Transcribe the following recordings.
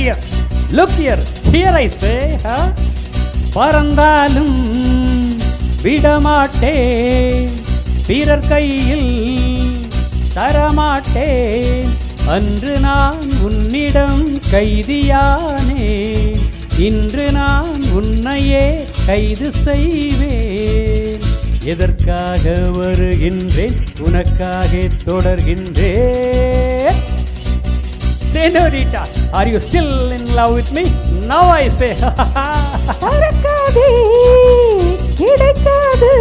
dear, look here, here I say, பறந்தாலும் விடமாட்டேன், பிறர் கையில் தரமாட்டேன். அன்று நான் உன்னிடம் கைதியானேன், இன்று நான் உன்னையே கைது செய்வேன். எதற்காக வருகின்றேன், உனக்காக தொடர்கின்றேன். Senorita, are you still in love with me? Now I say. பறக்காதே, கிடைக்காது,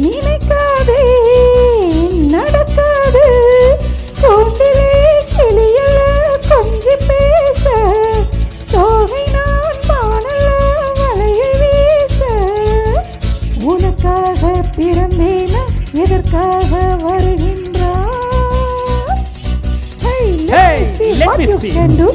நினைக்காதே, நடக்காது. கூண்டிலே கிளியல கொஞ்சி பேச, தோகை நான் பாடல வலையை வீச. உனக்காக பிறந்தேனா, எதற்காக வருகின்றாய்? Hey, let what me you see. can do.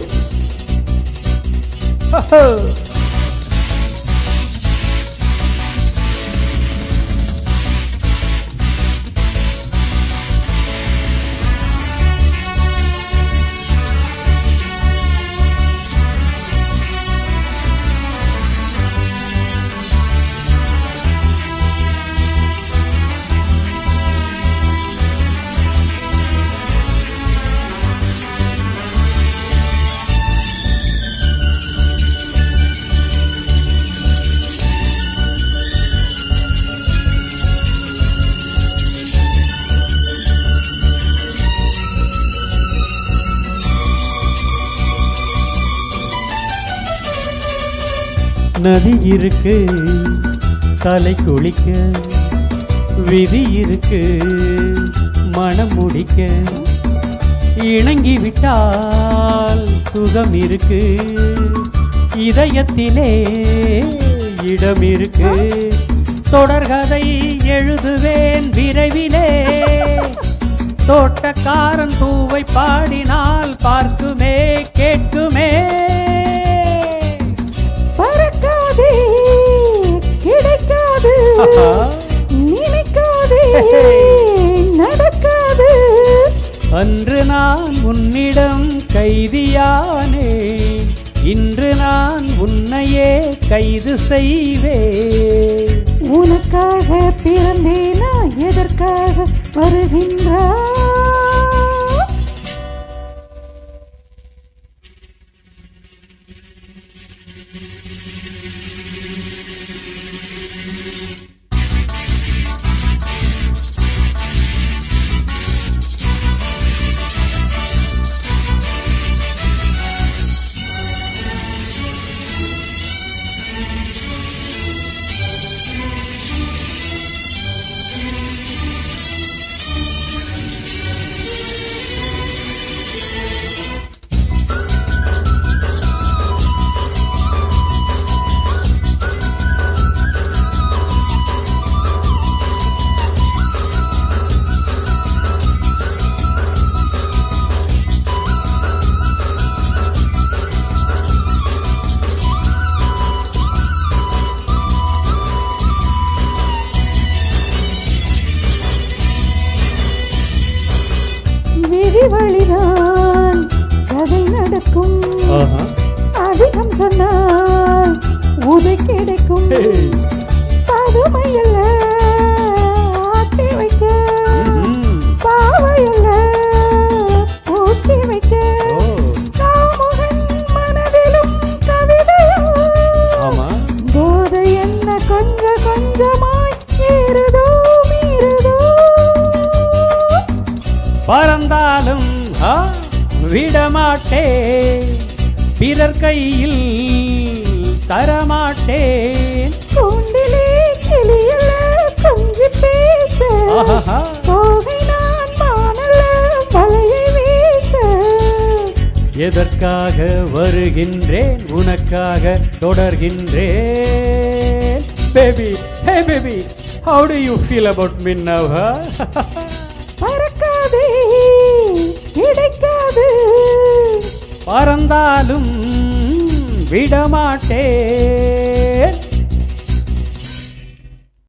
நதி இருக்கு தலை குளிக்க, விதி இருக்கு மனம் முடிக்க. இணங்கி விட்டால் சுகம் இருக்கு, இதயத்திலே இடம் இருக்கு. தொடர்கதை எழுதுவேன் விரைவிலே, தோட்டக்காரன் பூவை பாடினால் பார்க்குமே கேட்குமே. பறக்காதே, கிடைக்காது, நினைக்காதே, நடக்காது. அன்று நான் உன்னிடம் கைதியானேன், இன்று நான் உன்னையே கைது செய்வேன். உனக்காக பிறந்தேனா, எதற்காக வருகின்றாய்? வழிதான் கதை நடக்கும், அதிகம் சொன்னால் உதை கிடைக்கும். பதுமையல்ல ஆட்டி வைக்க, பாவையல்ல பூட்டி வைக்க. காமுகன் மனதிலும் கவிதையும், போதை என்ன கொஞ்ச கொஞ்சமாய் ஏறுதோ மீறுதோ. பறந்தாலும் விடமாட்டேன், பிறர் கையில் தரமாட்டேன். கூண்டிலே கிளியல்ல கொஞ்சி பேச, தோகை நான் பாடல வலையை வீச. எதற்காக வருகின்றேன், உனக்காக தொடர்கின்றேன். Baby, hey baby, how do you feel about me now? பறக்காதே, கிடைக்காது, பறந்தாலும் விடமாட்டேன்.